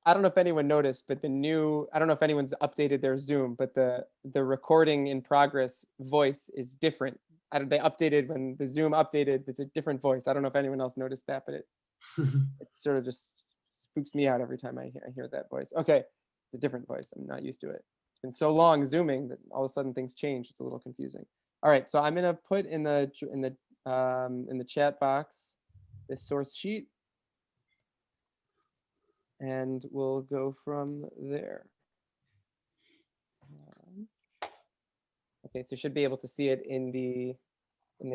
I don't know if anyone noticed, but I don't know if anyone's updated their Zoom, but the recording in progress voice is different. They updated when the Zoom updated. It's a different voice. I don't know if anyone else noticed that, but it sort of just spooks me out every time I hear that voice. Okay, it's a different voice. I'm not used to it. It's been so long Zooming that all of a sudden things change. It's a little confusing. All right, so I'm gonna put in the chat box this source sheet, and we'll go from there. Okay, so you should be able to see it in the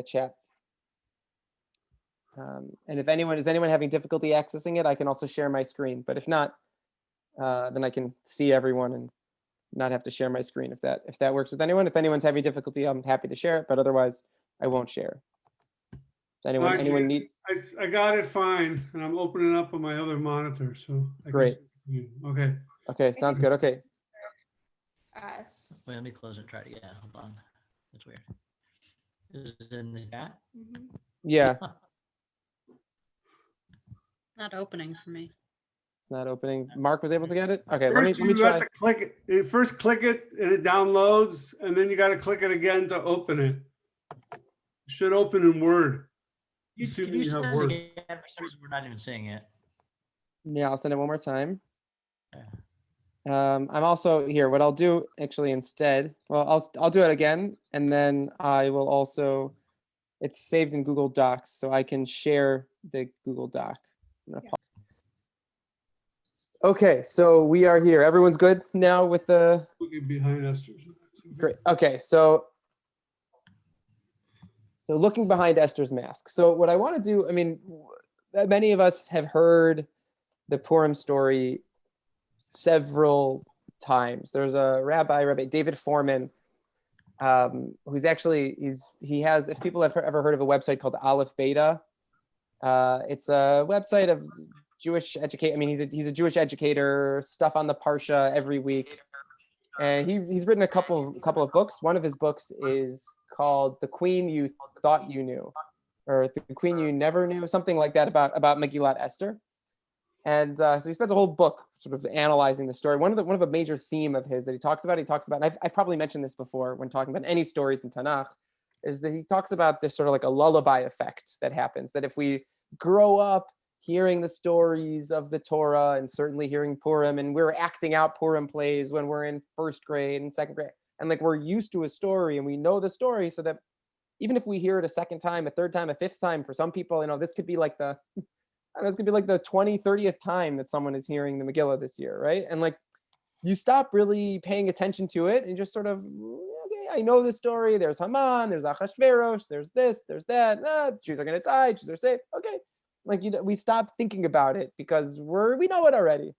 chat. And if is anyone having difficulty accessing it, I can also share my screen. But if not, then I can see everyone and not have to share my screen if that works with anyone. If anyone's having difficulty, I'm happy to share it, but otherwise I won't share. Does anyone need? I got it fine, and I'm opening up on my other monitor, so great. Okay. Okay, sounds good. Okay. Wait, let me close and try it again. Hold on. That's weird. Is it in the chat? Yeah. Not opening for me. It's not opening. Mark was able to get it? Okay, First, let me try. To click it. First click it and it downloads, and then you got to click it again to open it. It should open in Word. Can you send it again? For some reason, we're not even seeing it. Yeah, I'll send it one more time. Yeah. I'm also here. What I'll do actually instead, well, I'll do it again, and then I will also. It's saved in Google Docs, so I can share the Google Doc. Okay, so we are here. Everyone's good now with the. Looking behind us. Great. Okay, so looking behind Esther's mask. So what I want to do, I mean, many of us have heard the Purim story several times. There's a Rabbi David Foreman, who's actually he has. If people have ever heard of a website called Aleph Beta, it's a website of Jewish educate. I mean, he's a Jewish educator. Stuff on the Parsha every week, and he's written a couple of books. One of his books is called "The Queen You Thought You Knew," or "The Queen You Never Knew," something like that about Megillat Esther. And so he spends a whole book sort of analyzing the story. One of a major theme of his that he talks about, and I've probably mentioned this before when talking about any stories in Tanakh, is that he talks about this sort of like a lullaby effect that happens, that if we grow up hearing the stories of the Torah and certainly hearing Purim, and we're acting out Purim plays when we're in first grade and second grade, and like we're used to a story and we know the story, so that even if we hear it a second time, a third time, a fifth time, for some people, this could be like the 20th, 30th time that someone is hearing the Megillah this year, right? And like you stop really paying attention to it and just sort of, okay, I know the story. There's Haman, there's Achashverosh, there's this, there's that. Jews are going to die, Jews are safe. Okay. Like we stop thinking about it because we know it already.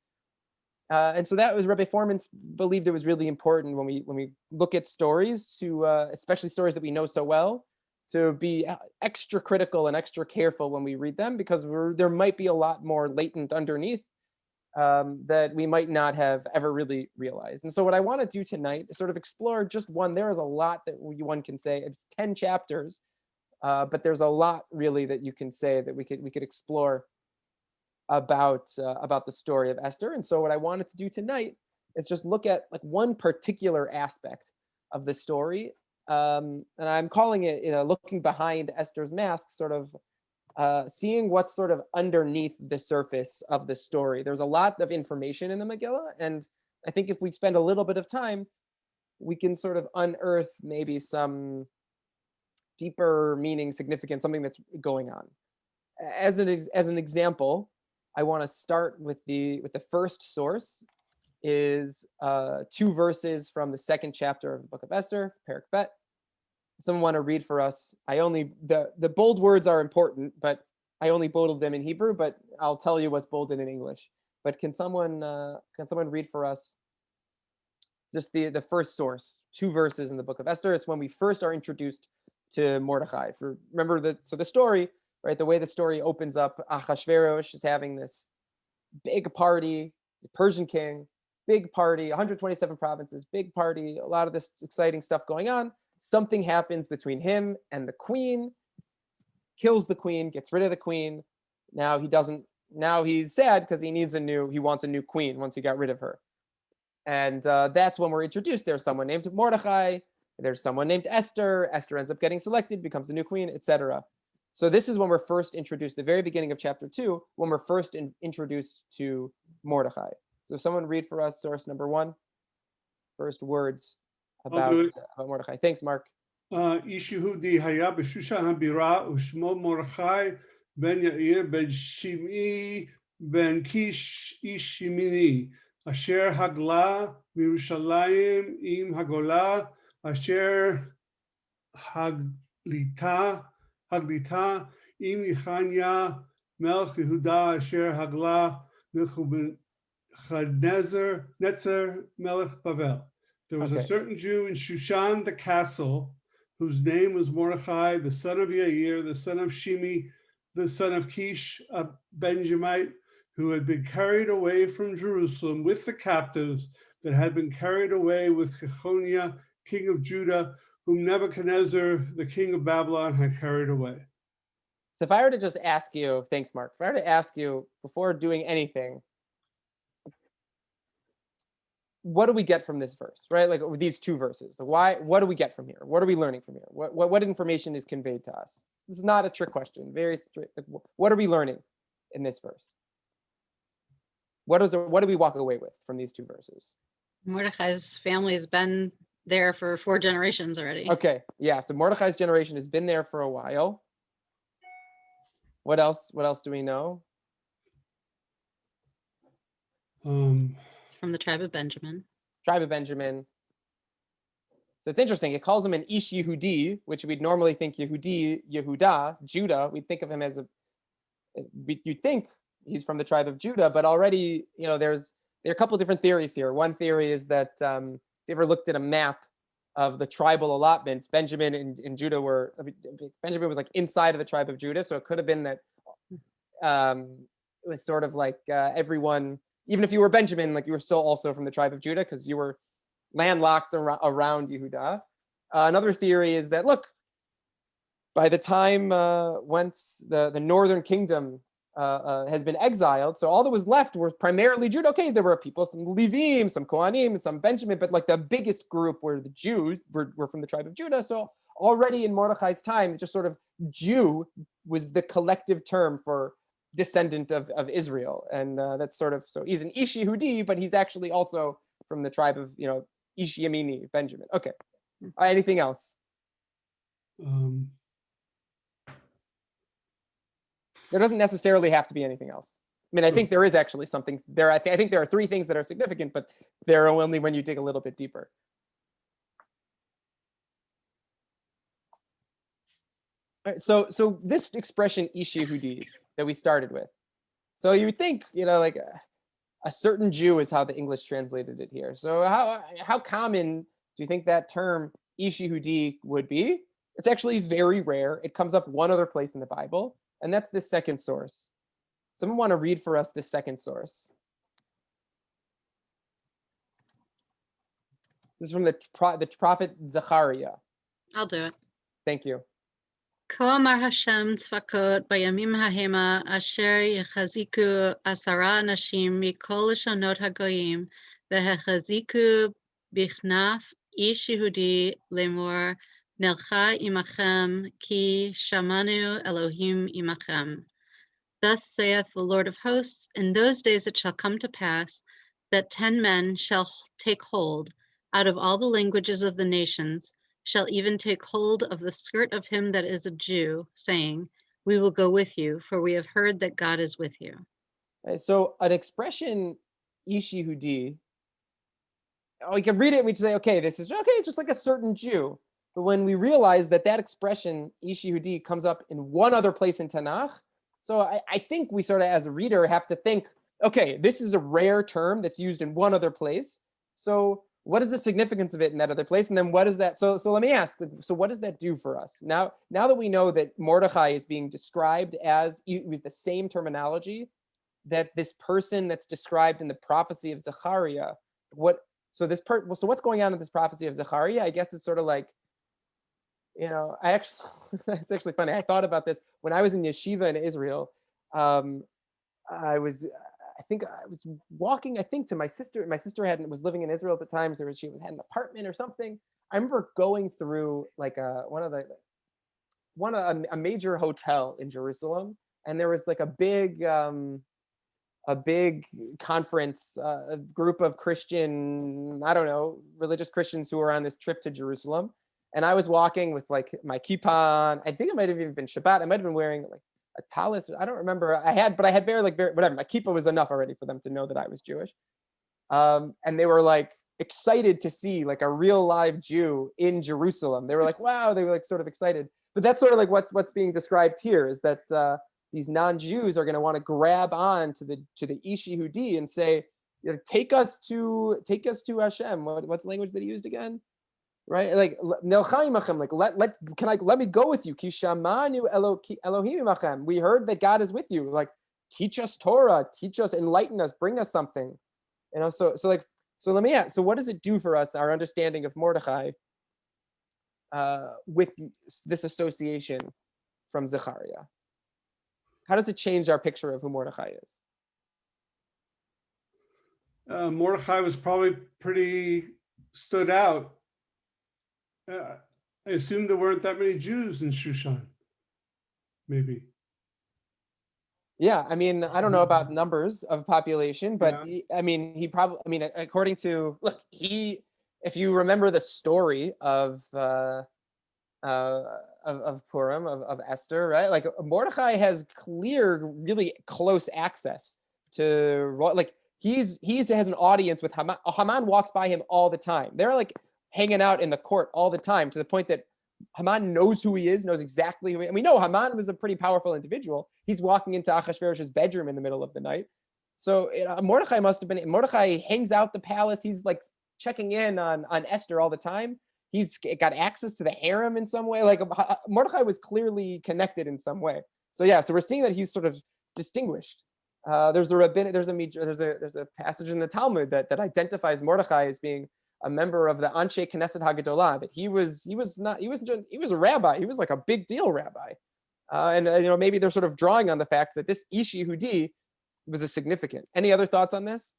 And so that was Rabbi Foreman believed it was really important when we look at stories to, especially stories that we know so well, to be extra critical and extra careful when we read them, because there might be a lot more latent underneath that we might not have ever really realized. And so what I want to do tonight is sort of explore just one. There is a lot that one can say. It's 10 chapters, but there's a lot really that you can say that we could explore about the story of Esther. And so what I wanted to do tonight is just look at like one particular aspect of the story. And I'm calling it, looking behind Esther's mask, sort of seeing what's sort of underneath the surface of the story. There's a lot of information in the Megillah, and I think if we spend a little bit of time, we can sort of unearth maybe some deeper meaning, significance, something that's going on. As an example, I want to start with the first source, is 2 verses from the 2nd chapter of the book of Esther, Perek Bet. Someone want to read for us? The bold words are important, but I only bolded them in Hebrew, but I'll tell you what's bolded in English. But can someone read for us just the first source, 2 verses in the book of Esther? It's when we first are introduced to Mordechai. Remember the story, right? The way the story opens up, Achashverosh is having this big party, the Persian king, big party, 127 provinces, big party, a lot of this exciting stuff going on. Something happens between him and the queen, kills the queen, gets rid of the queen. Now he doesn't now he's sad because he wants a new queen once he got rid of her. And that's when we're introduced. There's someone named Mordechai. There's someone named Esther. Esther ends up getting selected, becomes the new queen, etc. So this is when we're first introduced, the very beginning of chapter 2, when we're first introduced to Mordechai. So someone read for us source number 1. First words about Mordechai. Thanks, Mark. איש יהודי היה בשושן הבירה ושמו מרדכי בן יאיר בן שמעי בן קיש איש ימיני אשר הגלה מירושלים עם הגולה אשר הגליתה עם יחניה מלך יהודה אשר הגלה נבוכדנצר מלך בבל. There was a certain Jew in Shushan the castle whose name was Mordechai, the son of Yair, the son of Shimi, the son of Kish, a Benjamite, who had been carried away from Jerusalem with the captives that had been carried away with Jeconiah, king of Judah, whom Nebuchadnezzar, the king of Babylon, had carried away. So if I were to just ask you, thanks, Mark, if I were to ask you before doing anything, what do we get from this verse, right? Like these two verses. What do we get from here? What are we learning from here? What information is conveyed to us? This is not a trick question. Very straight. What are we learning in this verse? What do we walk away with from these two verses? Mordechai's family has been there for 4 generations already. Okay, yeah. So Mordechai's generation has been there for a while. What else? What else do we know? From the tribe of Benjamin. Tribe of Benjamin. So it's interesting. It calls him an Ish Yehudi, which we'd normally think Yehudi, Yehuda, Judah. We'd think of him as you'd think he's from the tribe of Judah, but already, there are a couple of different theories here. One theory is that if you ever looked at a map of the tribal allotments, Benjamin and Judah Benjamin was like inside of the tribe of Judah. So it could have been that it was sort of like everyone, even if you were Benjamin, like you were still also from the tribe of Judah because you were landlocked around Yehuda. Another theory is that, look, by the time once the northern kingdom has been exiled, so all that was left was primarily Judah. Okay, there were people, some Levim, some Kohanim, some Benjamin, but like the biggest group were the Jews, were from the tribe of Judah. So already in Mordechai's time, just sort of Jew was the collective term for descendant of Israel. And that's sort of, so he's an Ish Yehudi, but he's actually also from the tribe of, Ish Yemini, Benjamin. Okay. Anything else? There doesn't necessarily have to be anything else. I mean, I think there is actually something there. I think there are 3 things that are significant, but they're only when you dig a little bit deeper. All right, so this expression Ish Yehudi that we started with. So you would think, like a certain Jew is how the English translated it here. So how common do you think that term Ish Yehudi would be? It's actually very rare. It comes up one other place in the Bible, and that's the second source. Someone want to read for us the second source? This is from the prophet Zechariah. I'll do it. Thank you. כה אמר השם צבקות בימים ההמה אשר יחזיקו 10 אנשים מכל לשונות הגויים והחזיקו בכנף איש יהודי לאמור נלכה עמכם כי שמענו אלוהים עמכם. Thus saith the Lord of hosts, in those days it shall come to pass that 10 men shall take hold out of all the languages of the nations, shall even take hold of the skirt of him that is a Jew, saying, we will go with you, for we have heard that God is with you. So an expression, Ish Yehudi, we can read it and we say, okay, this is just like a certain Jew. But when we realize that expression, Ish Yehudi, comes up in one other place in Tanakh, so I think we sort of, as a reader, have to think, okay, this is a rare term that's used in one other place. So what is the significance of it in that other place? And then what is that? So let me ask, so what does that do for us? Now that we know that Mordechai is being described as, with the same terminology, that this person that's described in the prophecy of Zechariah, so what's going on in this prophecy of Zechariah? I guess it's sort of like, it's actually funny. I thought about this when I was in yeshiva in Israel. I think I was walking, I think, to my sister. My sister was living in Israel at the time, so she had an apartment or something. I remember going through like a major hotel in Jerusalem, and there was like a big conference, a group of Christian, I don't know, religious Christians who were on this trip to Jerusalem. And I was walking with like my kippah on. I think it might have even been Shabbat. I might have been wearing like a talis. I don't remember. I had very whatever. My kippah was enough already for them to know that I was Jewish. And they were like excited to see like a real live Jew in Jerusalem. They were like, wow. They were like sort of excited. But that's sort of like what's being described here is that these non-Jews are going to want to grab on to the Ish Yehudi and say, you know, take us to Hashem. What's the language that he used again? Right? Like let me go with you. Ki shamanu Elohim imachem. We heard that God is with you. Like teach us Torah, teach us, enlighten us, bring us something. You know, so let me ask. So what does it do for us, our understanding of Mordechai, with this association from Zechariah? How does it change our picture of who Mordechai is? Mordechai was probably pretty stood out. I assume there weren't that many Jews in Shushan. Maybe. Yeah, I mean, I don't know about numbers of population, but according to if you remember the story of Purim, of Esther, right? Like Mordechai has clear, really close access to, like he has an audience with Haman. Haman walks by him all the time. They're like hanging out in the court all the time, to the point that Haman knows who he is, knows exactly who he is. And we know Haman was a pretty powerful individual. He's walking into Achashverosh's bedroom in the middle of the night. So Mordechai Mordechai hangs out the palace. He's like checking in on Esther all the time. He's got access to the harem in some way. Like Mordechai was clearly connected in some way. So yeah, so we're seeing that he's sort of distinguished. There's a passage in the Talmud that identifies Mordechai as being a member of the Anshe Knesset Hagadolah, that he was a rabbi. He was like a big deal rabbi. Maybe they're sort of drawing on the fact that this Ish Yehudi was a significant. Any other thoughts on this?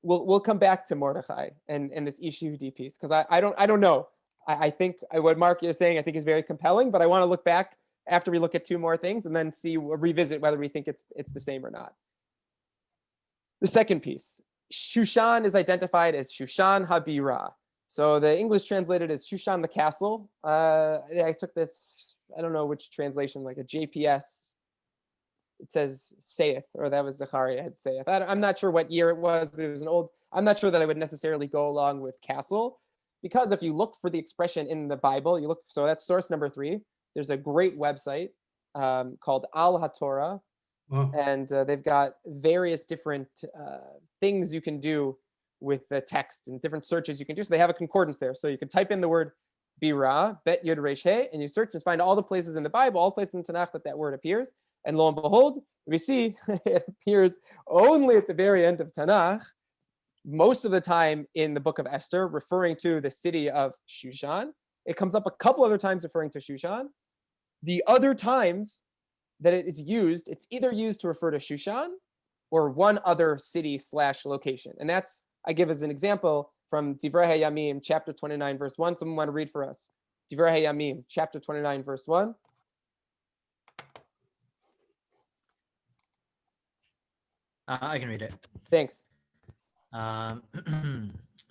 We'll come back to Mordechai and this Ish Yehudi piece, because I don't know. I think what Mark is saying, I think, is very compelling, but I want to look back after we look at two more things and then revisit whether we think it's the same or not. The second piece, Shushan is identified as Shushan Habira. So the English translated as Shushan the castle. I took this, I don't know which translation, like a JPS. It says saith, or that was Zechariah had saith. I'm not sure what year it was, but it was an old. I'm not sure that I would necessarily go along with castle, because if you look for the expression in the Bible, so that's source number 3. There's a great website called Al HaTorah, and they've got various different things you can do with the text and different searches you can do. So they have a concordance there. So you can type in the word Bira, Bet Yud Resh He, and you search and find all the places in the Bible, all places in Tanakh that word appears. And lo and behold, we see it appears only at the very end of Tanakh, most of the time in the book of Esther, referring to the city of Shushan. It comes up a couple other times referring to Shushan. The other times that it is used, it's either used to refer to Shushan or one other city / location. And that's, I give as an example from Divrei HaYamim, chapter 29, verse 1. Someone want to read for us? Divrei HaYamim, chapter 29, verse 1. I can read it. Thanks.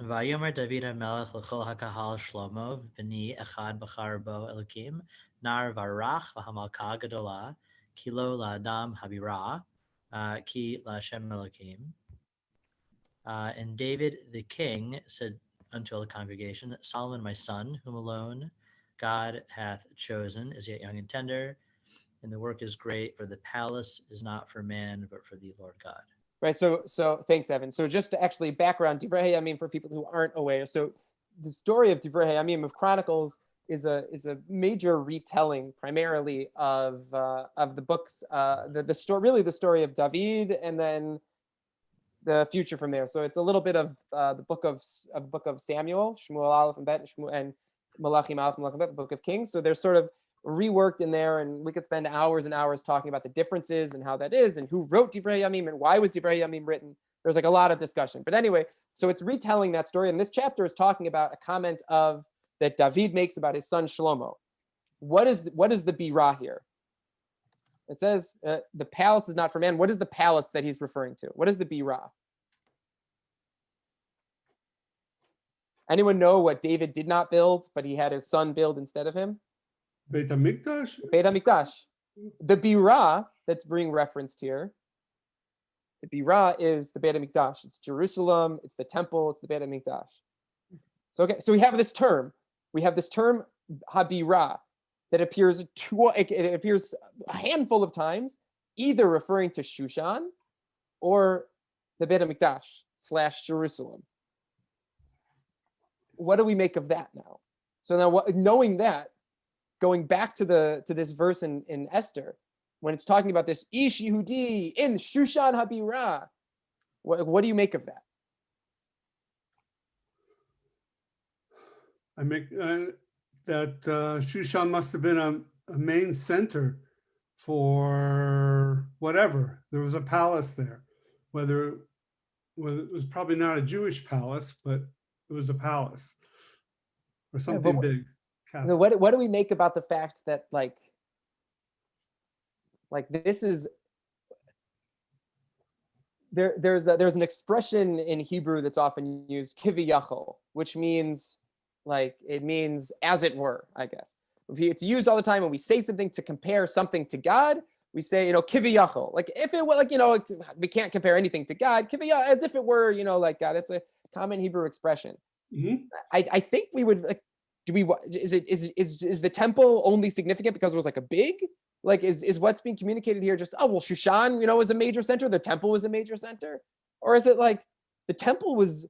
Vayomer David HaMelech l'chol hakahal Shlomo v'ni echad b'char bo Elokim nar varach v'hamalka gadola kilo la'adam habira ki la'Hashem Elokim. And David the king said unto all the congregation, Solomon my son, whom alone God hath chosen, is yet young and tender, and the work is great, for the palace is not for man, but for the Lord God. Right. So thanks, Evan. So just to actually background Divrei HaYamim for people who aren't aware. So the story of Divrei HaYamim of Chronicles is a major retelling, primarily of the books, the story, really the story of David, and then the future from there. So it's a little bit of the book of Samuel, Shmuel Aleph and Bet, and Malachim Aleph and Malachim Bet, the book of Kings. So there's sort of reworked in there, and we could spend hours and hours talking about the differences and how that is, and who wrote Divrei Yamim and why was Divrei Yamim written. There's like a lot of discussion. But anyway, so it's retelling that story, and this chapter is talking about a comment of that David makes about his son Shlomo. What is the birah here? It says the palace is not for man. What is the palace that he's referring to? What is the birah? Anyone know what David did not build, but he had his son build instead of him? Beit HaMikdash? Beit HaMikdash. The birah that's being referenced here, the birah is the Beit HaMikdash. It's Jerusalem, it's the temple, it's the Beit HaMikdash. So okay, so we have this term. We have this term habirah that appears it appears a handful of times, either referring to Shushan or the Beit HaMikdash / Jerusalem. What do we make of that now? So now, knowing that, going back to this verse in Esther, when it's talking about this Ish Yehudi in Shushan Habirah, what do you make of that? I make that Shushan must have been a main center for whatever. There was a palace there, whether it was probably not a Jewish palace, but it was a palace or something big. So what do we make about the fact that like this is there's an expression in Hebrew that's often used, kiviyachol, which means it means as it were, I guess. It's used all the time when we say something to compare something to God. We say, kiviyachol. Like if it were we can't compare anything to God, kiviyachol, as if it were, like God. That's a common Hebrew expression. Mm-hmm. I think we would is the temple only significant because it was like a big, is what's being communicated here just, oh, well, Shushan, is a major center, the temple was a major center? Or is it like the temple was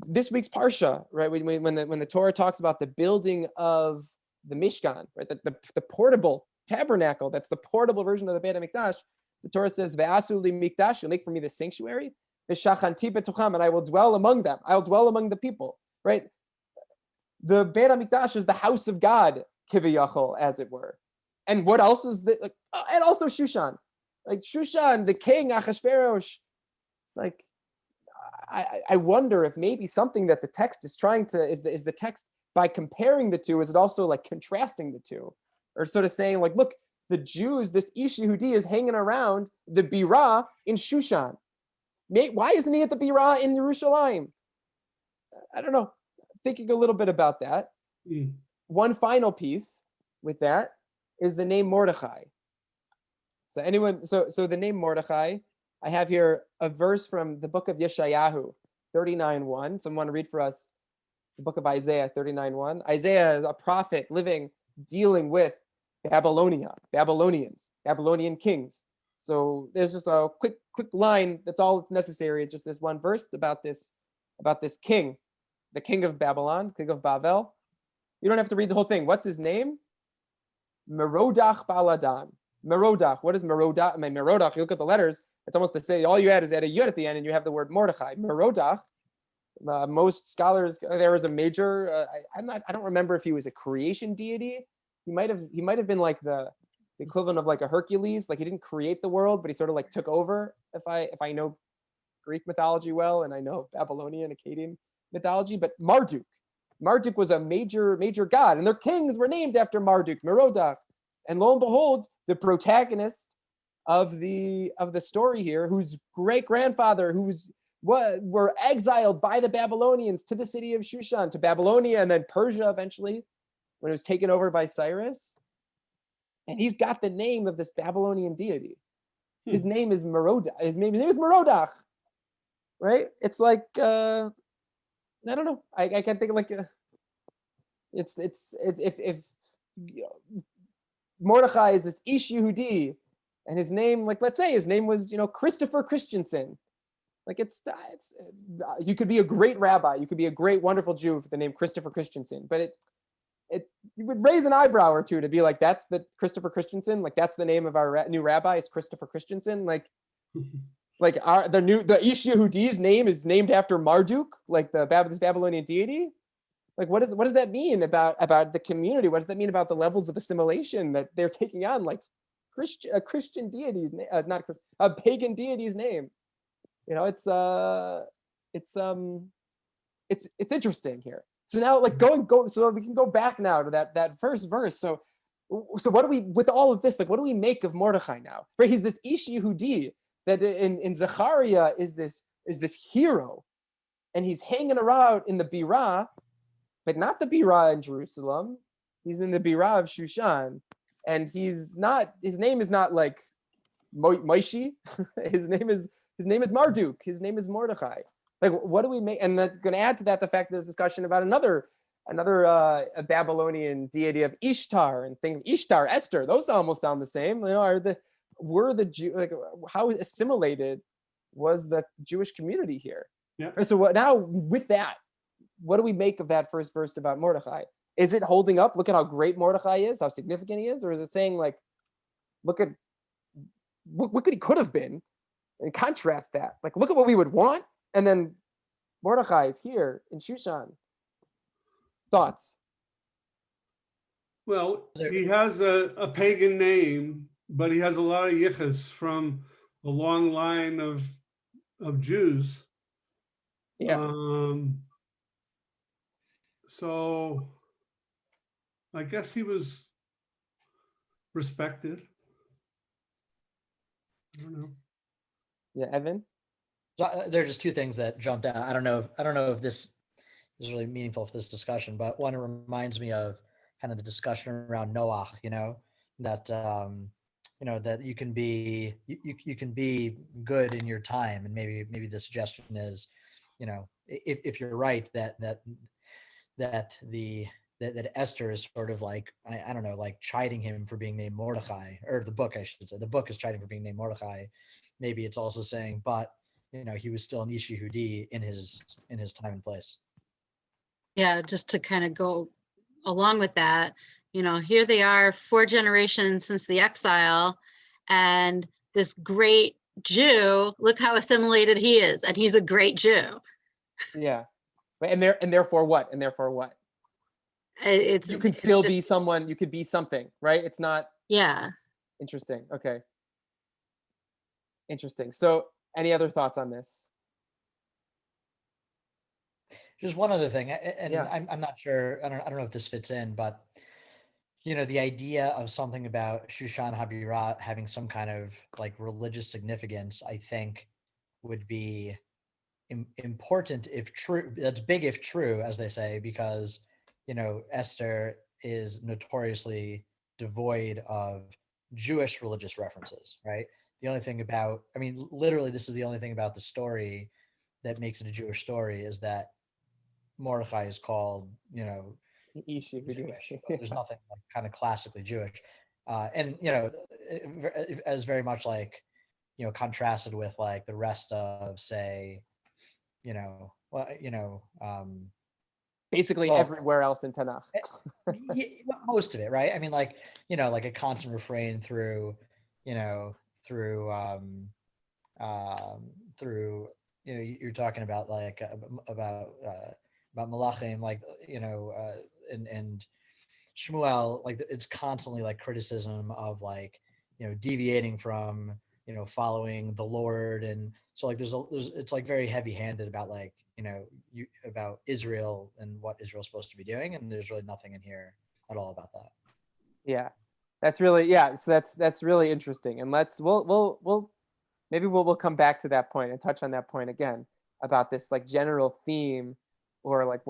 this week's Parsha, right? When the Torah talks about the building of the Mishkan, right? The portable tabernacle, that's the portable version of the Beit HaMikdash. The Torah says, Ve'asu li mikdash, you'll make for me the sanctuary, Ve'shachanti betucham, and I will dwell among them. I'll dwell among the people, right? The Beit HaMikdash is the house of God, kiviyachol, as it were. And what else is and also Shushan. Like Shushan, the king, Achashverosh. It's like, I wonder if maybe something that the text is trying to, is the text, by comparing the two, is it also like contrasting the two? Or sort of saying like, look, the Jews, this Ish Yehudi is hanging around the birah in Shushan. Why isn't he at the birah in Yerushalayim? I don't know. Thinking a little bit about that. One final piece with that is the name Mordechai. So the name Mordechai, I have here a verse from the book of Yeshayahu, 39:1. Someone read for us the book of Isaiah, 39:1. Isaiah is a prophet dealing with Babylonians, Babylonian kings. So there's just a quick line. That's all that's necessary. It's just this one verse about this king, the king of Babylon, king of Bavel. You don't have to read the whole thing. What's his name? Merodach Baladan. Merodach. What is Merodach? Merodach, you look at the letters, it's almost the same. All you add is add a yud at the end, and you have the word Mordechai. Merodach. Most scholars, there was a major. I don't remember if he was a creation deity. He might have been like the equivalent of like a Hercules. Like he didn't create the world, but he sort of like took over. If I know Greek mythology well, and I know Babylonian, Akkadian mythology, but Marduk was a major god, and their kings were named after Marduk, Merodach. And lo and behold, the protagonist of the story here, whose great grandfather, were exiled by the Babylonians to the city of Shushan, to Babylonia, and then Persia eventually, when it was taken over by Cyrus. And he's got the name of this Babylonian deity. His name is Merodach. His name is Merodach, right? It's like I don't know. I can't think of like if Mordechai is this Ish Yehudi, and his name, like let's say his name was Christopher Christensen. Like it's you could be a great rabbi, you could be a great wonderful Jew with the name Christopher Christensen, but you would raise an eyebrow or two to be like, that's the Christopher Christensen, like that's the name of our new rabbi is Christopher Christensen, like the Ish Yehudi's name is named after Marduk, like this Babylonian deity. Like, what does that mean about the community? What does that mean about the levels of assimilation that they're taking on? Like a Christian deity's not a pagan deity's name. You know, it's interesting here. So now, like, so we can go back now to that first verse. So what do we, with all of this, like, what do we make of Mordechai now? Right, he's this Ish Yehudi that in Zechariah is this hero, and he's hanging around in the Birah, but not the Birah in Jerusalem. He's in the Birah of Shushan, and his name is not like Moishi. his name is Marduk. His name is Mordechai. Like, what do we make? And that's going to add to that the fact that there's discussion about another Babylonian deity of Ishtar, and think of Ishtar, Esther. Those almost sound the same. You know, were the Jew, like, how assimilated was the Jewish community here? Yeah. So now with that, what do we make of that first verse about Mordechai? Is it holding up? Look at how great Mordechai is, how significant he is, or is it saying, like, look at what he could have been, and contrast that? Like, look at what we would want, and then Mordechai is here in Shushan. Thoughts? Well, he has a pagan name, but he has a lot of yichus from a long line of Jews. Yeah. So I guess he was respected. I don't know. Yeah, Evan? There are just two things that jumped out. I don't know if this is really meaningful for this discussion, but one, it reminds me of kind of the discussion around Noach, that that you can be good in your time, and maybe the suggestion is, if you're right that Esther is sort of like, I don't know, like chiding him for being named Mordechai, or the book, I should say, the book is chiding for being named Mordechai. Maybe it's also saying, but he was still an Ish Yehudi in his time and place. Yeah, just to kind of go along with that, here they are 4 generations since the exile, and this great Jew, look how assimilated he is, and he's a great Jew. Yeah. And therefore what? You can still be someone, you could be something, right? It's not. Yeah. Interesting. Okay. Interesting. So any other thoughts on this? Just one other thing, and yeah. I'm not sure, I don't know if this fits in, but the idea of something about Shushan Habirah having some kind of like religious significance, I think would be important if true. That's big if true, as they say, because Esther is notoriously devoid of Jewish religious references, right? The only thing about, literally, this is the only thing about the story that makes it a Jewish story, is that Mordechai is called, Jewish. There's nothing like kind of classically Jewish, and as very much like contrasted with like the rest of, say, basically everywhere else in Tanakh. Most of it, right? Like like a constant refrain through you're talking about like about Malachim, like and Shmuel, like it's constantly like criticism of like deviating from following the Lord, and so like there's it's like very heavy-handed about like about Israel and what Israel's supposed to be doing, and there's really nothing in here at all about that. Yeah, that's really so that's really interesting, and we'll maybe we'll come back to that point and touch on that point again about this like general theme, or like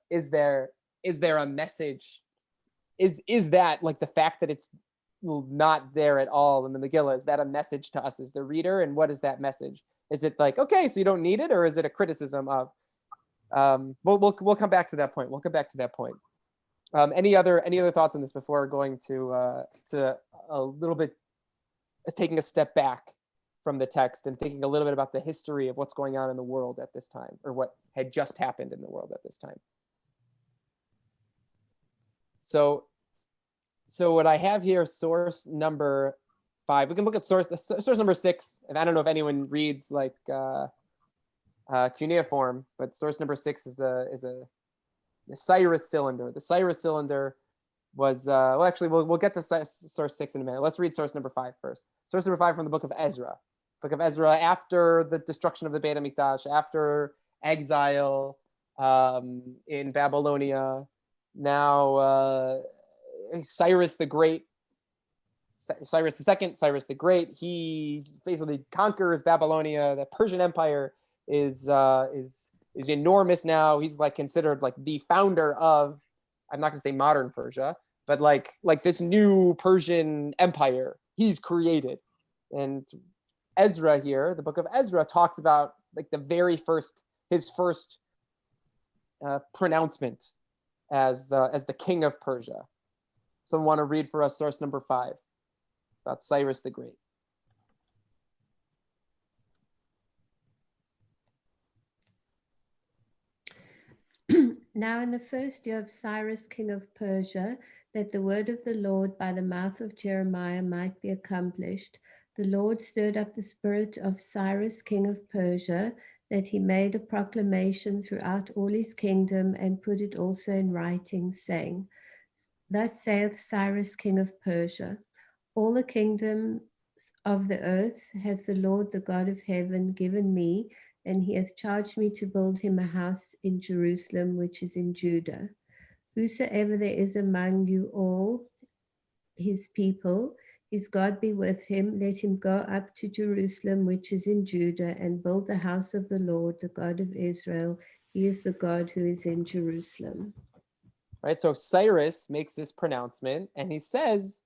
is there a message, is that like the fact that it's not there at all in the Megillah, is that a message to us as the reader, and what is that message? Is it like, okay, so you don't need it, or is it a criticism of we'll come back to that point. Any other thoughts on this before going to a little bit, taking a step back from the text and thinking a little bit about the history of what's going on in the world at this time, or what had just happened in the world at this time? So what I have here, source number 5. We can look at source number 6. And I don't know if anyone reads like cuneiform, but source number 6 is The Cyrus cylinder. The Cyrus cylinder was, well, actually, we'll get to source 6 in a minute. Let's read source number 5 first. Source number 5 from the book of Ezra. Book of Ezra, after the destruction of the Beit HaMikdash, after exile in Babylonia. Now, Cyrus the Great, Cyrus II, Cyrus the Great, he basically conquers Babylonia. The Persian Empire is enormous now. He's like considered like the founder of, I'm not gonna say modern Persia, but like this new Persian Empire he's created. And Ezra here, the book of Ezra, talks about like his first pronouncement as the king of Persia. So I want to read for us source number 5 about Cyrus the Great. Now in the first year of Cyrus, king of Persia, that the word of the Lord by the mouth of Jeremiah might be accomplished, the Lord stirred up the spirit of Cyrus, king of Persia, that he made a proclamation throughout all his kingdom and put it also in writing, saying, Thus saith Cyrus, king of Persia, all the kingdoms of the earth hath the Lord, the God of heaven, given me, and he hath charged me to build him a house in Jerusalem, which is in Judah. Whosoever there is among you all, his people, his God be with him, let him go up to Jerusalem, which is in Judah, and build the house of the Lord, the God of Israel. He is the God who is in Jerusalem. Right, so Cyrus makes this pronouncement, and he says,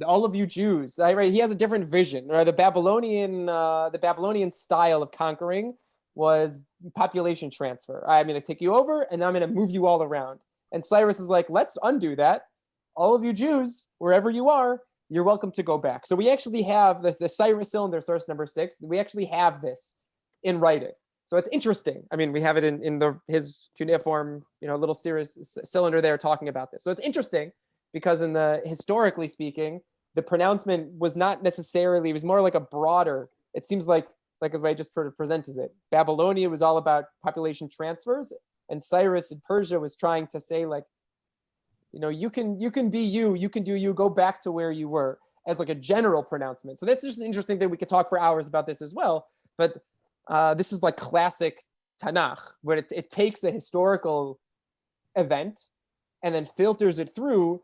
all of you Jews, right? He has a different vision. Right? The Babylonian style of conquering was population transfer. I'm going to take you over, and then I'm going to move you all around. And Cyrus is like, let's undo that. All of you Jews, wherever you are, you're welcome to go back. So we actually have the Cyrus cylinder, source number 6. We actually have this in writing. So it's interesting. I mean, we have it in his cuneiform, little Cyrus cylinder there talking about this. So it's interesting because historically speaking, the pronouncement was not necessarily, it was more like a broader, it seems like the way I just sort of presented it. Babylonia was all about population transfers, and Cyrus in Persia was trying to say like, you can be you can do you, go back to where you were, as like a general pronouncement. So that's just an interesting thing. We could talk for hours about this as well, but this is like classic Tanakh, where it takes a historical event and then filters it through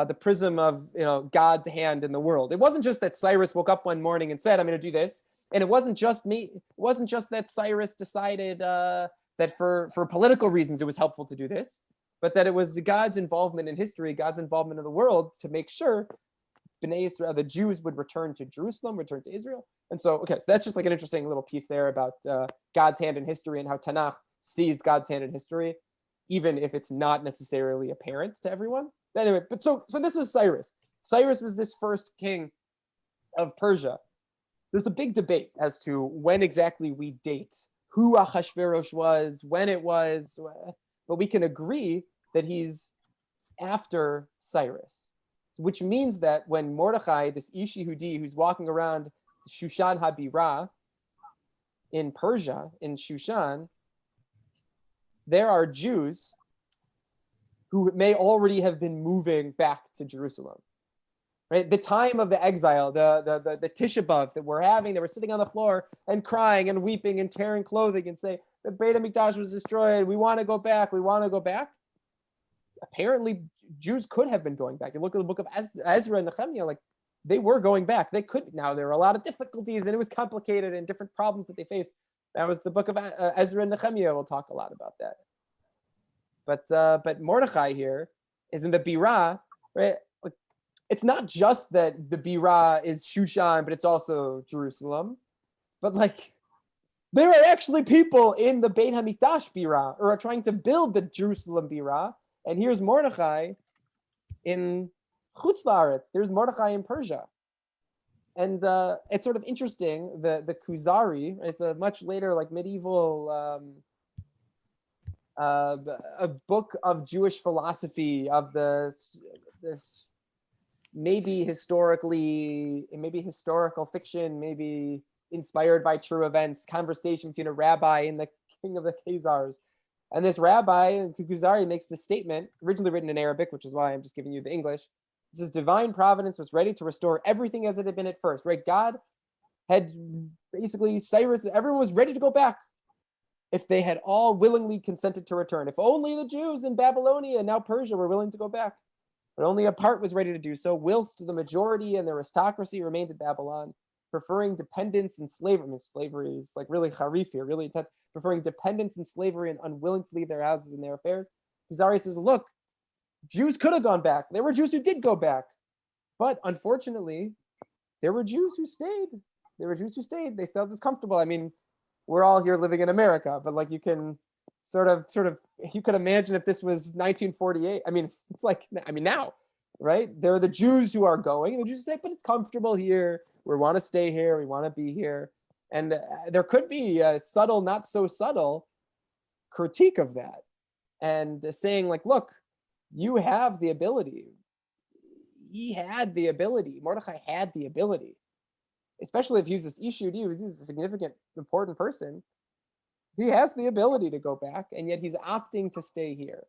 the prism of God's hand in the world. It wasn't just that Cyrus woke up one morning and said, I'm going to do this. And it wasn't just that Cyrus decided that for political reasons it was helpful to do this, but that it was God's involvement in history, God's involvement in the world to make sure Bnei Israel, the Jews, would return to Jerusalem, return to Israel. And so that's just like an interesting little piece there about God's hand in history and how Tanakh sees God's hand in history, even if it's not necessarily apparent to everyone. Anyway, but so this was Cyrus. Cyrus was this first king of Persia. There's a big debate as to when exactly we date who Ahasuerus was, when it was, but we can agree that he's after Cyrus, which means that when Mordechai, this Ish Yehudi, who's walking around Shushan HaBirah in Persia, in Shushan, there are Jews who may already have been moving back to Jerusalem. Right? The time of the exile, the Tisha B'Av that we're having, they were sitting on the floor and crying and weeping and tearing clothing and say, the Beit HaMikdash was destroyed. We want to go back. We want to go back. Apparently, Jews could have been going back. You look at the book of Ezra and Nehemiah, like they were going back. They could. Now there were a lot of difficulties and it was complicated and different problems that they faced. That was the book of Ezra and Nehemiah. We'll talk a lot about that. But Mordechai here is in the Birah, right? Like, it's not just that the Birah is Shushan, but it's also Jerusalem. But like, there are actually people in the Beit HaMikdash Birah, or are trying to build the Jerusalem Birah. And here's Mordechai in Chutz La'aretz. There's Mordechai in Persia. And it's sort of interesting, the Kuzari is a much later, like medieval, a book of Jewish philosophy of this maybe historical fiction, maybe inspired by true events, conversation between a rabbi and the king of the Khazars. And this rabbi, Kuzari, makes this statement, originally written in Arabic, which is why I'm just giving you the English. It says, divine providence was ready to restore everything as it had been at first, right? God had basically, Cyrus, everyone was ready to go back if they had all willingly consented to return. If only the Jews in Babylonia and now Persia were willing to go back. But only a part was ready to do so, whilst the majority and the aristocracy remained in Babylon, preferring dependence and slavery. I mean, slavery is like really harif here, really intense. Preferring dependence and slavery and unwilling to leave their houses and their affairs. Kuzari says, look, Jews could have gone back. There were Jews who did go back. But unfortunately, there were Jews who stayed. They felt as comfortable. I mean, we're all here living in America, but like you can sort of, you could imagine if this was 1948. I mean, it's like, now, right? There are the Jews who are going, and the Jews say, but it's comfortable here. We want to stay here. We want to be here. And there could be a subtle, not so subtle critique of that. And saying like, look, you have the ability. He had the ability. Mordechai had the ability. Especially if he's this issue to you, he's a significant, important person. He has the ability to go back, and yet he's opting to stay here.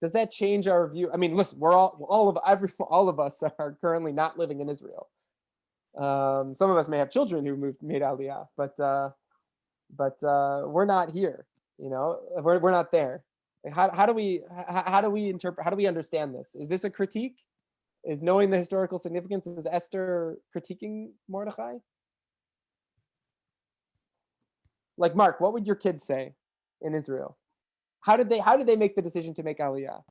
Does that change our view? I mean, listen, we're all of us are currently not living in Israel. Some of us may have children who made Aliyah, but we're not here. You know, we're not there. How do we interpret? How do we understand this? Is this a critique? Is knowing the historical significance, is Esther critiquing Mordechai? Like Mark, what would your kids say in Israel? How did they make the decision to make Aliyah?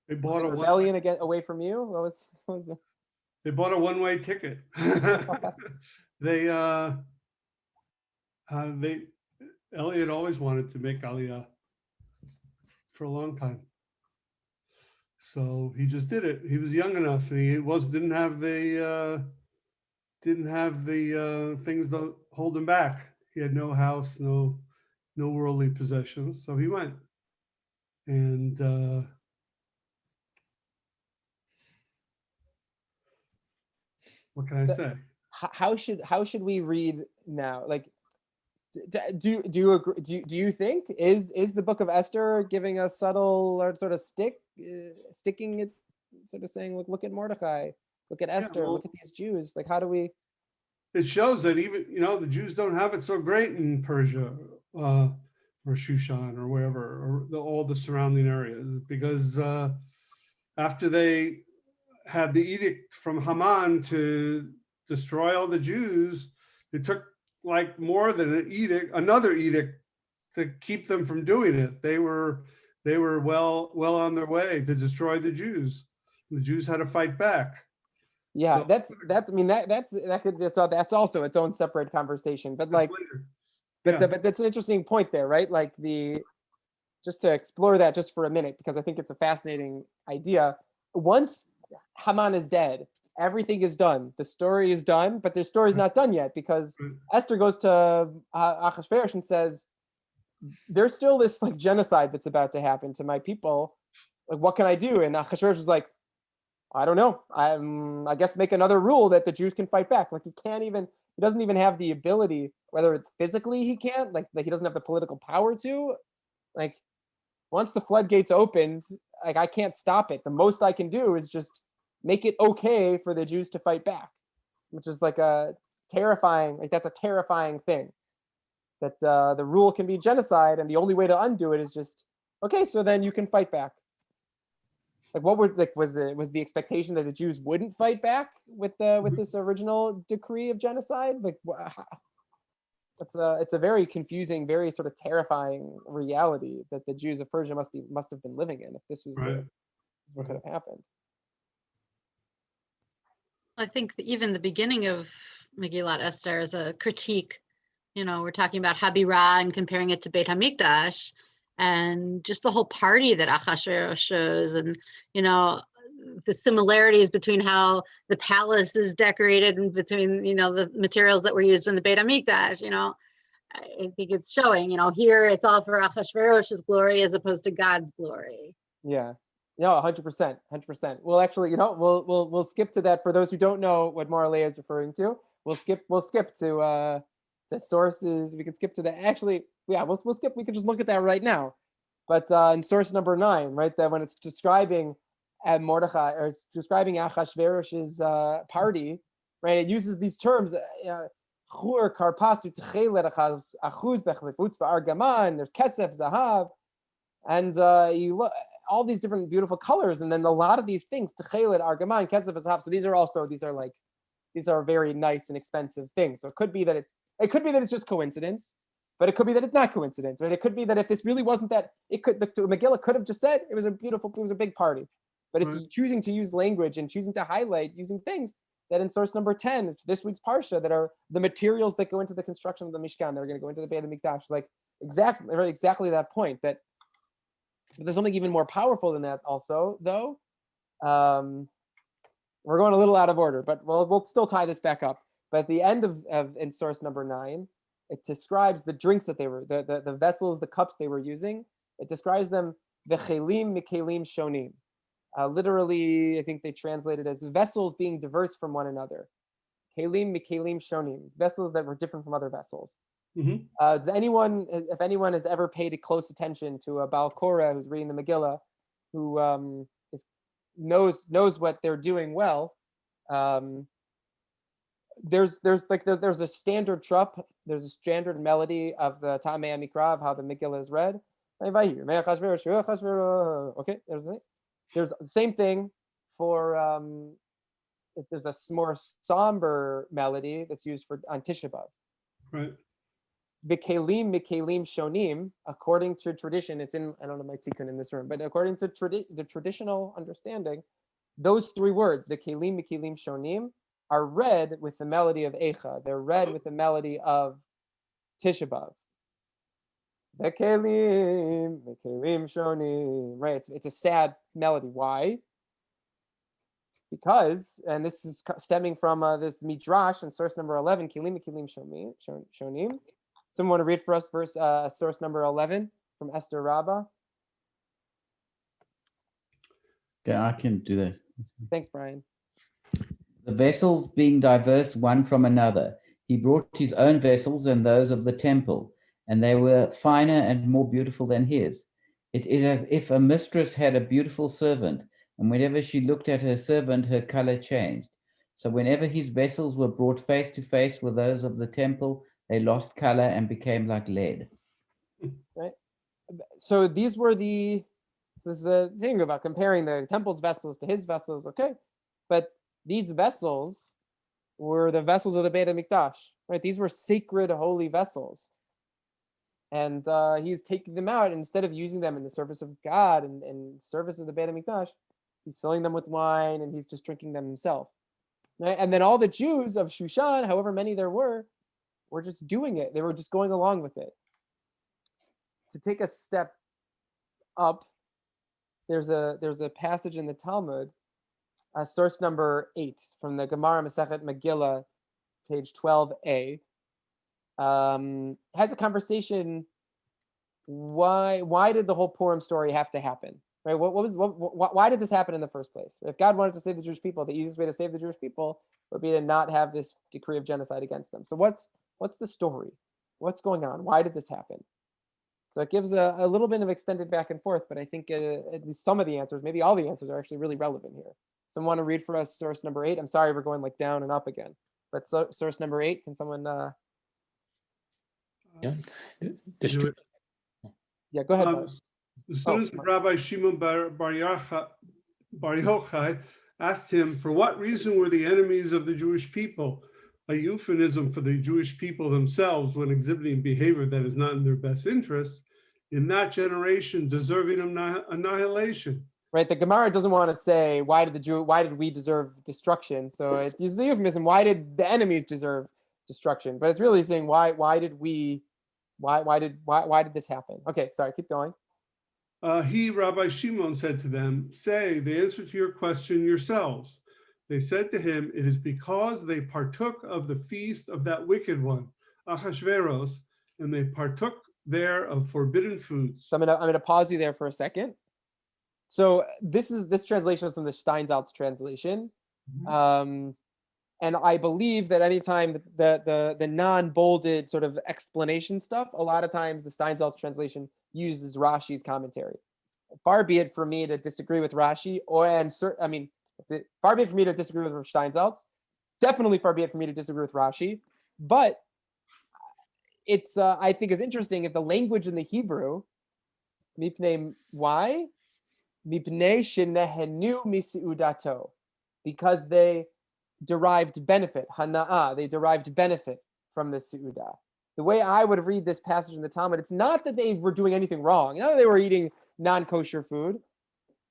They bought a rebellion away from you. What was the? They bought a one-way ticket. Elliot always wanted to make Aliyah for a long time. So he just did it. He was young enough, and he didn't have the things that hold him back. He had no house, no worldly possessions, so he went. And what can I say? How should we read now? Like, do you agree? Do you think is the book of Esther giving a subtle or sort of sticking it, sort of saying, look at Mordechai, look at Esther, look at these Jews. Like, how do we? It shows that even the Jews don't have it so great in Persia or Shushan or wherever, or all the surrounding areas, because after they had the edict from Haman to destroy all the Jews, it took like more than another edict to keep them from doing it. They were well on their way to destroy the Jews. The Jews had to fight back. Yeah, so, that's also its own separate conversation. But like, but that's an interesting point there, right? Like just to explore that just for a minute, because I think it's a fascinating idea. Once Haman is dead, everything is done. The story is done, but the story is not done yet, because Esther goes to Achashverosh and says, there's still this like genocide that's about to happen to my people. Like, what can I do? And Achashverosh is like, I don't know. I guess make another rule that the Jews can fight back. Like, he doesn't even have the ability, whether it's physically he can't, like he doesn't have the political power to. Like, once the floodgates opened, like, I can't stop it. The most I can do is just make it okay for the Jews to fight back, which is like that's a terrifying thing. That the rule can be genocide, and the only way to undo it is just, okay, so then you can fight back. Like, was the expectation that the Jews wouldn't fight back with this original decree of genocide? Like, it's a very confusing, very sort of terrifying reality that the Jews of Persia must have been living in if this was what could have happened. I think even the beginning of Megillat Esther is a critique. We're talking about Habirah and comparing it to Beit HaMikdash, and just the whole party that Achashverosh shows, and the similarities between how the palace is decorated and between the materials that were used in the Beit HaMikdash. I think it's showing. Here it's all for Achashverosh's glory as opposed to God's glory. Yeah. No, 100%, 100%. Well, actually, we'll skip to that for those who don't know what Moralea is referring to. We'll skip to to sources. We could skip to the, actually, yeah, we'll skip, we could just look at that right now. But in source number 9, right, that when it's describing Mordechai, or it's describing Achashverosh's party, right, it uses these terms, Chur, Karpasu, Tchelet, Achuz, Bechlifutz, Argama, and there's Kesef, Zahav, and you look, all these different beautiful colors, and then a lot of these things, Tchelet, Argama, and Kesef, Zahav, so these are very nice and expensive things. So it could be that it's just coincidence, but it could be that it's not coincidence, right? It could be that if this really wasn't that, the Megillah could have just said it was a big party, but it's choosing to use language and choosing to highlight using things that in source number 10, this week's parsha, that are the materials that go into the construction of the Mishkan, that are going to go into the Beit HaMikdash, like exactly that point. That, but there's something even more powerful than that also, though. We're going a little out of order, but we'll still tie this back up. But at the end of in source number 9, it describes the drinks that they were, the vessels, the cups they were using. It describes them v'chelim mikelim shonim. Literally, I think they translated as vessels being diverse from one another. Kelim mikelim shonim, vessels that were different from other vessels. Mm-hmm. If anyone has ever paid close attention to a Baal Korah who's reading the Megillah, who knows what they're doing well, there's a standard trup, there's a standard melody of the Tamei Mikra of how the Megillah is read. Okay, there's the same thing for if there's a more somber melody that's used on Tisha B'Av. Right. Mikelim shonim, according to tradition, it's in, I don't know my tikkun in this room, but according to the traditional understanding, those 3 words, the mikelim shonim, are read with the melody of Eicha. They're read with the melody of Tisha B'Av. Mikelim shonim. Right, it's a sad melody. Why? Because, and this is stemming from this midrash in source number 11, Kelim shonim. Someone want to read for us source number 11 from Esther Rabbah? Okay, I can do that. Thanks, Brian. The vessels being diverse one from another, he brought his own vessels and those of the temple, and they were finer and more beautiful than his. It is as if a mistress had a beautiful servant, and whenever she looked at her servant, her color changed. So whenever his vessels were brought face to face with those of the temple, they lost color and became like lead. Right. So these were this is a thing about comparing the temple's vessels to his vessels. Okay, but these vessels were the vessels of the Beit HaMikdash, right? These were sacred, holy vessels. And he's taking them out, and instead of using them in the service of God and service of the Beit HaMikdash, he's filling them with wine and he's just drinking them himself. Right? And then all the Jews of Shushan, however many there were just doing it. They were just going along with it. To take a step up, there's a passage in the Talmud, source number 8 from the Gemara Masechet Megillah, page 12a, has a conversation. Why did the whole Purim story have to happen? Right? Why did this happen in the first place? If God wanted to save the Jewish people, the easiest way to save the Jewish people would be to not have this decree of genocide against them. So what's the story? What's going on? Why did this happen? So it gives a little bit of extended back and forth, but I think at least some of the answers, maybe all the answers, are actually really relevant here. Someone want to read for us source number 8? I'm sorry, we're going like down and up again. But source number 8, can someone? Yeah. Yeah, go ahead. The students of Rabbi Shimon Bar Yochai asked him, for what reason were the enemies of the Jewish people, a euphemism for the Jewish people themselves when exhibiting behavior that is not in their best interest, in that generation deserving of annihilation? Right, the Gemara doesn't want to say why did we deserve destruction? So it uses the euphemism, why did the enemies deserve destruction? But it's really saying why did this happen? Okay, sorry, keep going. Rabbi Shimon, said to them, say the answer to your question yourselves. They said to him, it is because they partook of the feast of that wicked one, Achashveros, and they partook there of forbidden foods. So I'm gonna pause you there for a second. So this translation is from the Steinsaltz translation. Mm-hmm. And I believe that anytime the non-bolded sort of explanation stuff, a lot of times the Steinsaltz translation uses Rashi's commentary. Far be it for me to disagree with Rashi, far be it for me to disagree with Steinsaltz. Definitely far be it for me to disagree with Rashi. But it's I think is interesting if the language in the Hebrew, mipnei why? Mipnei shenehenu misiudato, because they derived benefit, hana'ah, they derived benefit from the su'udah. The way I would read this passage in the Talmud, it's not that they were doing anything wrong. Not that they were eating non-kosher food.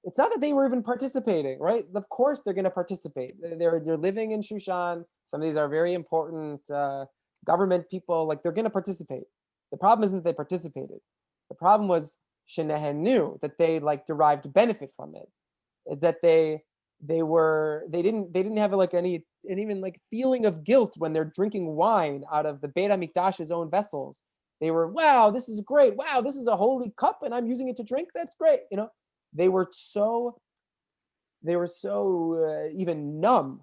It's not that they were even participating, right? Of course they're going to participate. They're living in Shushan. Some of these are very important government people. Like, they're going to participate. The problem isn't that they participated. The problem was shenehenu, that they like derived benefit from it. That they didn't have like any even like feeling of guilt when they're drinking wine out of the Beit HaMikdash's own vessels. They were, wow, this is great. Wow, this is a holy cup and I'm using it to drink. That's great. You know, they were so even numb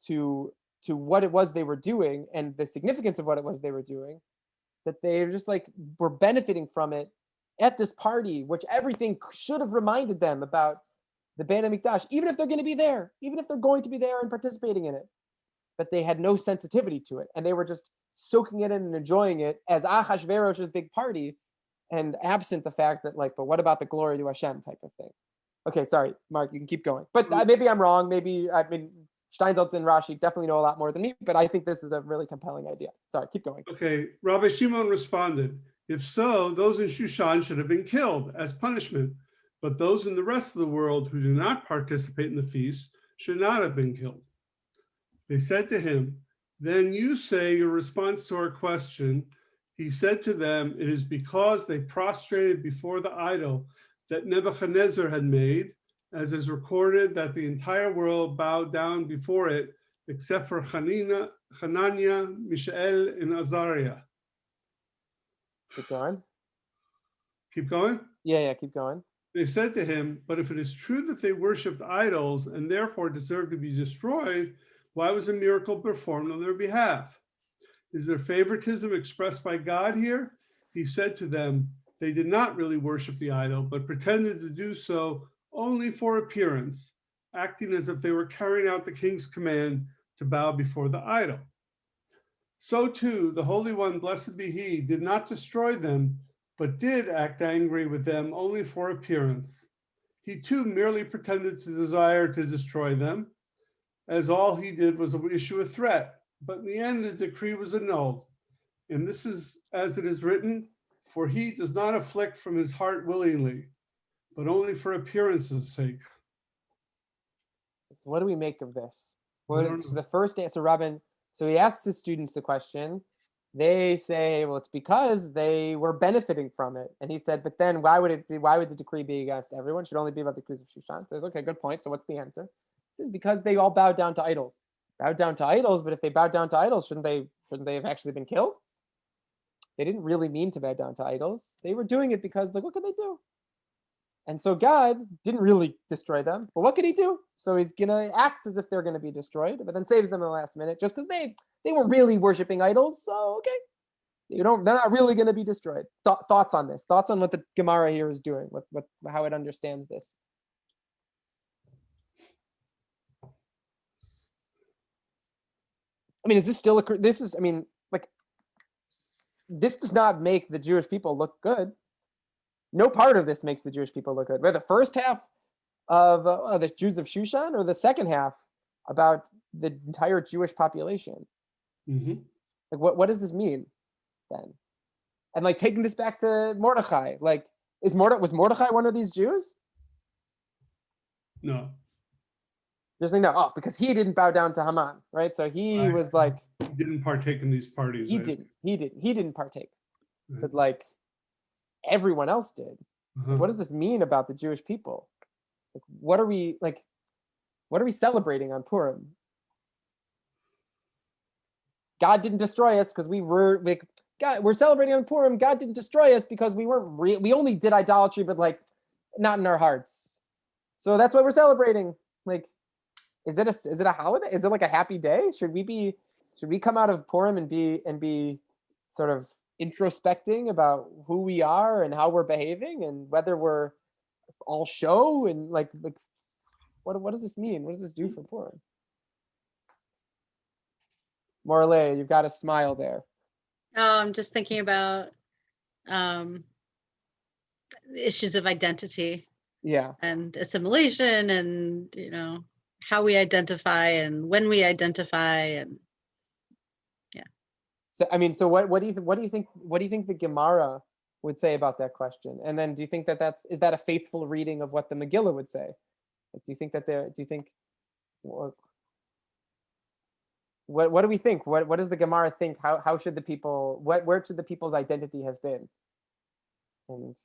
to what it was they were doing and the significance of what it was they were doing, that they just like were benefiting from it at this party, which everything should have reminded them about the Beit HaMikdash, even if they're going to be there, even if they're going to be there and participating in it. But they had no sensitivity to it, and they were just soaking it in and enjoying it as Achashverosh's big party, and absent the fact that, like, but what about the glory to Hashem type of thing? Okay, sorry, Mark, you can keep going. But maybe I'm wrong. Maybe, I mean, Steinsaltz and Rashi definitely know a lot more than me, but I think this is a really compelling idea. Sorry, keep going. Okay, Rabbi Shimon responded, if so, those in Shushan should have been killed as punishment. But those in the rest of the world who do not participate in the feast should not have been killed. They said to him, then you say your response to our question. He said to them, it is because they prostrated before the idol that Nebuchadnezzar had made, as is recorded that the entire world bowed down before it, except for Hananiah, Mishael, and Azariah. Keep going. Keep going? Yeah, keep going. They said to him, but if it is true that they worshipped idols and therefore deserve to be destroyed, why was a miracle performed on their behalf? Is there favoritism expressed by God here? He said to them, they did not really worship the idol, but pretended to do so only for appearance, acting as if they were carrying out the king's command to bow before the idol. So too, the Holy One, blessed be he, did not destroy them, but did act angry with them only for appearance. He too merely pretended to desire to destroy them, as all he did was issue a threat. But in the end, the decree was annulled. And this is as it is written, for he does not afflict from his heart willingly, but only for appearance's sake. So what do we make of this? Well, so the first answer, Robin, so he asks his students the question. They say, well, it's because they were benefiting from it. And he said, but then why would the decree be against everyone? It should only be about the decrees of Shushan. So he says, okay, good point. So what's the answer? This is because they all bowed down to idols. Bowed down to idols, but if they bowed down to idols, shouldn't they have actually been killed? They didn't really mean to bow down to idols. They were doing it because, like, what could they do? And so God didn't really destroy them, but what could he do? So he's gonna act as if they're gonna be destroyed, but then saves them in the last minute just because they were really worshiping idols. So okay, they're not really gonna be destroyed. Thoughts on this? Thoughts on what the Gemara here is doing? How it understands this? I mean, is this still this does not make the Jewish people look good. No part of this makes the Jewish people look good. Whether the first half of the Jews of Shushan or the second half about the entire Jewish population. Mm-hmm. Like, what does this mean then? And like taking this back to Mordechai, like was Mordechai one of these Jews? No. Just like, no, because he didn't bow down to Haman, right? So he was like, he didn't partake in these parties. He didn't partake, right. But like everyone else did. Uh-huh. What does this mean about the Jewish people? Like, what are we celebrating on Purim? God didn't destroy us because we're celebrating on Purim. God didn't destroy us because we only did idolatry, but like not in our hearts. So that's why we're celebrating. Like, Is it a holiday? Is it like a happy day? Should we come out of Purim and be sort of introspecting about who we are and how we're behaving and whether we're all show and like what does this mean? What does this do for Purim? Morley, you've got a smile there. Oh, I'm just thinking about issues of identity. Yeah. And assimilation, and how we identify and when we identify, and yeah. So I mean, so what do you think the Gemara would say about that question? And then do you think that is that a faithful reading of what the Megillah would say? Like, do you think what do we think? What does the Gemara think? How should the people, where should the people's identity have been? And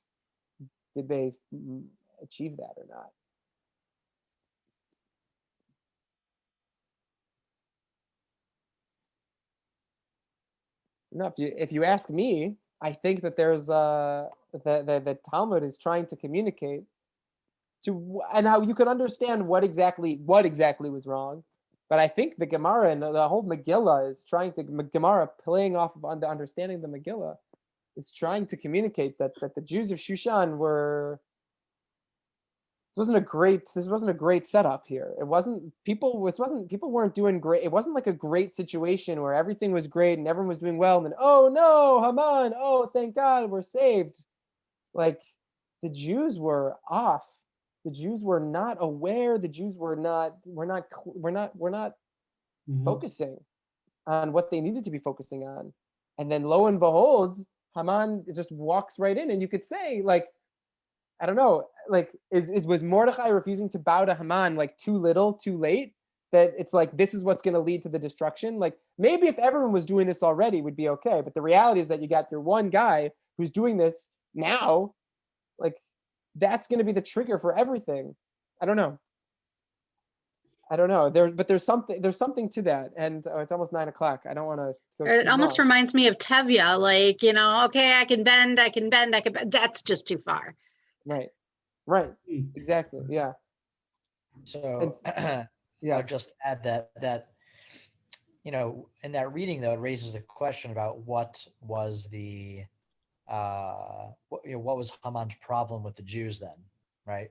did they achieve that or not? No, if you ask me, I think that there's the Talmud is trying to communicate to, and how you can understand what exactly was wrong. But I think the Gemara and the whole Megillah is trying to, Gemara playing off of the understanding the Megillah, is trying to communicate that the Jews of Shushan were, this wasn't a great setup here. People weren't doing great. It wasn't like a great situation where everything was great and everyone was doing well, and then, oh no, Haman, oh thank God, we're saved. Like, the Jews were off. The Jews were not aware. The Jews were not focusing on what they needed to be focusing on. And then lo and behold, Haman just walks right in, and you could say, like, I don't know, like, was Mordechai refusing to bow to Haman like too little, too late? That it's like, this is what's going to lead to the destruction? Like, maybe if everyone was doing this already, would be okay. But the reality is that you got your one guy who's doing this now, like, that's going to be the trigger for everything. I don't know. There's something to that. And it's almost 9 o'clock. I don't want to go It too almost long. reminds me of Tevya, like, okay, I can bend. That's just too far. Right. Exactly. Yeah. So yeah. I'll just add that in that reading, though, it raises the question about what was the what was Haman's problem with the Jews then, right?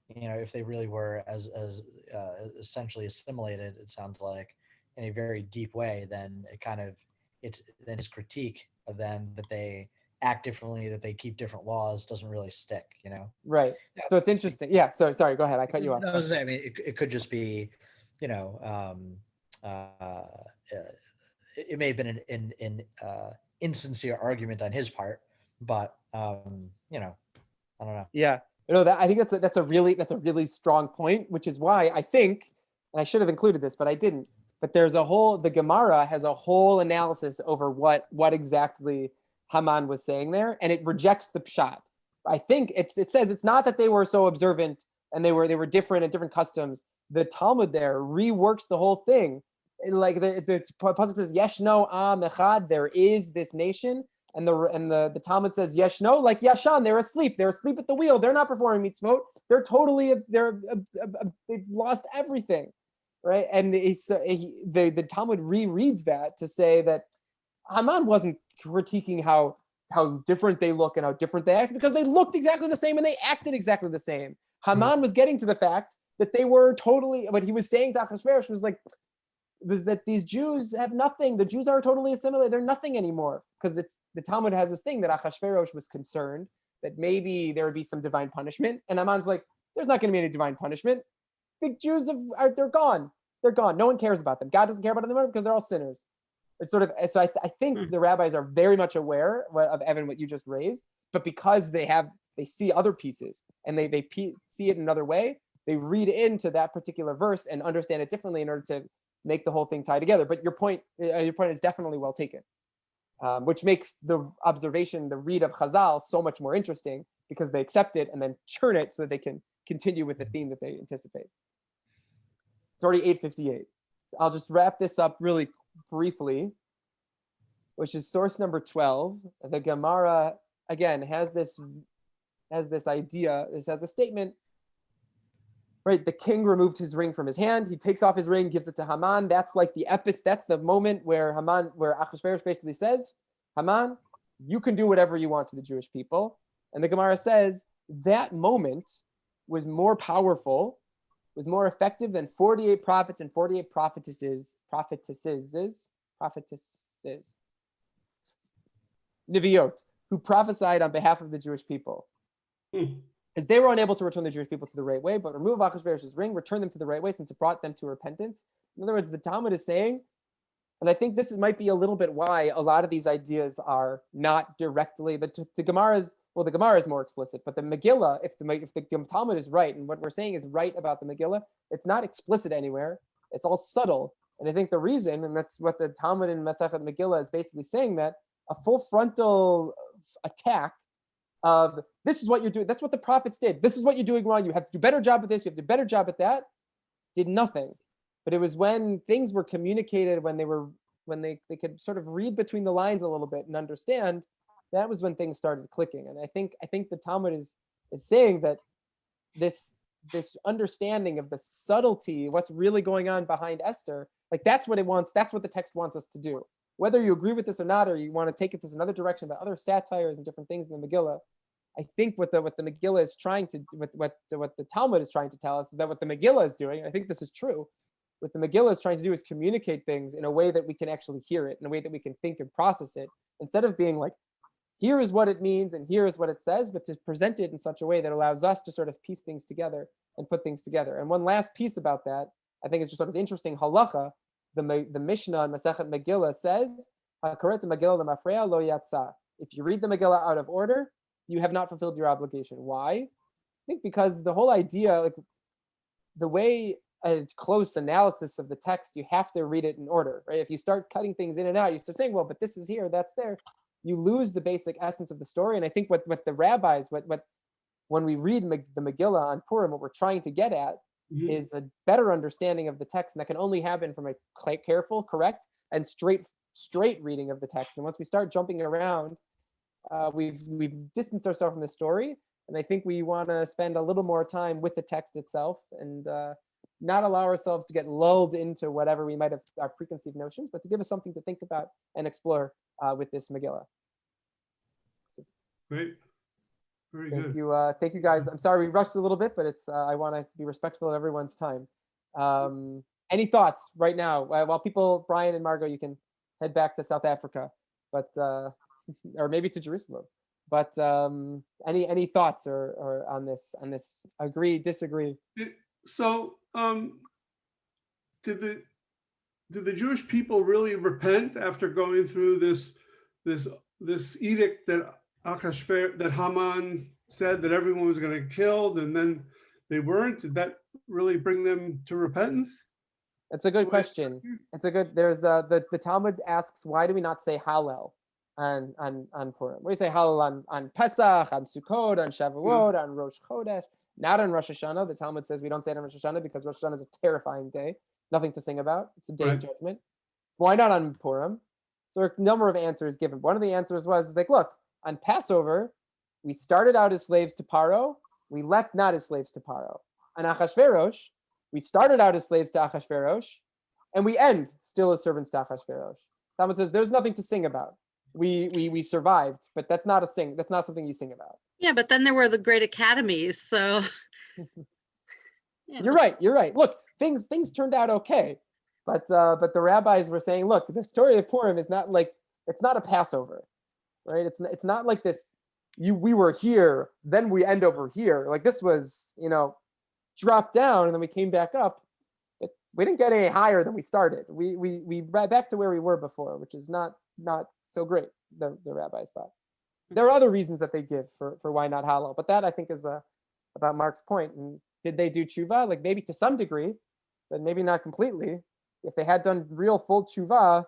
If they really were as essentially assimilated, it sounds like, in a very deep way, then then his critique of them, that they act differently, that they keep different laws, doesn't really stick, Right. So it's interesting. Yeah. So sorry, go ahead. I cut you off. No, I was saying, I mean, it could just be, it may have been an insincere argument on his part, but I don't know. Yeah. That I think that's a really strong point, which is why I think, and I should have included this, but I didn't. But the Gemara has a whole analysis over what exactly Haman was saying there, and it rejects the pshat. I think it says it's not that they were so observant and they were different and different customs. The Talmud there reworks the whole thing. Like the pasuk says, "Yeshno am echad," there is this nation, and the Talmud says, "Yeshno," like Yashan, they're asleep at the wheel. They're not performing mitzvot. They've lost everything, right? And the Talmud rereads that to say that Haman wasn't critiquing how different they look and how different they act, because they looked exactly the same and they acted exactly the same. Haman was getting to the fact that they were totally, what he was saying to Achashverosh was that these Jews have nothing. The Jews are totally assimilated. They're nothing anymore. Because the Talmud has this thing that Achashverosh was concerned that maybe there would be some divine punishment. And Haman's like, there's not going to be any divine punishment. The Jews they're gone. They're gone. No one cares about them. God doesn't care about them anymore because they're all sinners. It's sort of, so I think the rabbis are very much aware of, Evan, what you just raised, but because they see other pieces and they see it another way, they read into that particular verse and understand it differently in order to make the whole thing tie together. But your point is definitely well taken, which makes the observation, the read of Chazal, so much more interesting, because they accept it and then churn it so that they can continue with the theme that they anticipate. It's already 8:58. I'll just wrap this up really briefly, which is source number 12. The Gemara again has this idea. This has a statement right? The king removed his ring from his hand. He takes off his ring, gives it to Haman. That's like that's the moment where Achashverosh basically says, Haman, you can do whatever you want to the Jewish people. And the Gemara says that moment was more powerful, was more effective than 48 prophets and 48 prophetesses, Neviot, who prophesied on behalf of the Jewish people. Because they were unable to return the Jewish people to the right way, but remove Achashverosh's ring, return them to the right way, since it brought them to repentance. In other words, the Talmud is saying, and I think this might be a little bit why a lot of these ideas are not directly, the Gemara is, well, the Gemara is more explicit, but the Megillah, if the Talmud is right, and what we're saying is right about the Megillah, it's not explicit anywhere, it's all subtle. And I think the reason, and that's what the Talmud in Masechet Megillah is basically saying, that a full frontal attack of this is what you're doing, that's what the prophets did, this is what you're doing wrong, you have to do a better job at this, you have to do a better job at that, did nothing. But it was when things were communicated, when they could sort of read between the lines a little bit and understand, that was when things started clicking. And I think the Talmud is saying that this understanding of the subtlety, what's really going on behind Esther, like that's what it wants, that's what the text wants us to do. Whether you agree with this or not, or you want to take it this another direction about other satires and different things in the Megillah, I think what the Megillah is trying to, what the Talmud is trying to tell us is that what the Megillah is doing, I think this is true, what the Megillah is trying to do is communicate things in a way that we can actually hear it, in a way that we can think and process it, instead of being like, here is what it means and here is what it says, but to present it in such a way that allows us to sort of piece things together and put things together. And one last piece about that, I think is just sort of interesting halacha. The Mishnah in Masechet Megillah says, if you read the Megillah out of order, you have not fulfilled your obligation. Why? I think because the whole idea, like the way a close analysis of the text, you have to read it in order, right? If you start cutting things in and out, you start saying, well, but this is here, that's there, you lose the basic essence of the story. And I think what the rabbis, when we read the Megillah on Purim, what we're trying to get at is a better understanding of the text, and that can only happen from a careful, correct, and straight reading of the text. And once we start jumping around, we've distanced ourselves from the story, and I think we want to spend a little more time with the text itself and not allow ourselves to get lulled into whatever we might have our preconceived notions, but to give us something to think about and explore with this Megillah. So, great. Very thank good. you. Thank you guys. I'm sorry we rushed a little bit, but it's I want to be respectful of everyone's time. Any thoughts right now? While people, Brian and Margot, you can head back to South Africa, but or maybe to Jerusalem. But any thoughts or on this agree, disagree? So did the Jewish people really repent after going through this edict that that Haman said that everyone was going to get killed, and then they weren't? Did that really bring them to repentance? That's a good question. It's a good. There's the Talmud asks, why do we not say Hallel on Purim? We say Hallel on Pesach, on Sukkot, on Shavuot, on Rosh Chodesh, not on Rosh Hashanah. The Talmud says we don't say it on Rosh Hashanah because Rosh Hashanah is a terrifying day, nothing to sing about. It's a day of judgment. Why not on Purim? So there are a number of answers given. One of the answers was like, look, on Passover, we started out as slaves to Paro, we left not as slaves to Paro. On Achashverosh, we started out as slaves to Achashverosh, and we end still as servants to Achashverosh. Talmud says there's nothing to sing about. We survived, but that's not something you sing about. Yeah, but then there were the great academies, so You're right. Look, things turned out okay, but the rabbis were saying, look, the story of Purim is not like, it's not a Passover, right? It's not like this. We were here, then we end over here. Like this was, dropped down and then we came back up. We didn't get any higher than we started. We right back to where we were before, which is not so great. The rabbis thought. There are other reasons that they give for why not Hallel, but that I think is about Mark's point. And did they do tshuva? Like maybe to some degree, but maybe not completely. If they had done real full tshuva,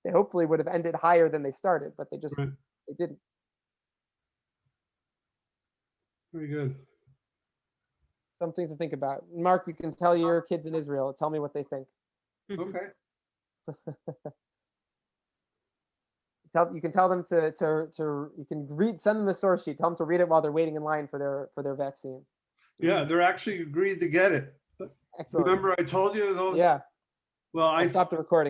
they hopefully would have ended higher than they started, but they didn't. Very good. Something to think about. Mark, you can tell your kids in Israel. Tell me what they think. Okay. You can tell them to you can send them the source sheet. Tell them to read it while they're waiting in line for their vaccine. Yeah, they're actually agreed to get it. Excellent. Remember I told you those? Yeah, Well, I stopped the recording.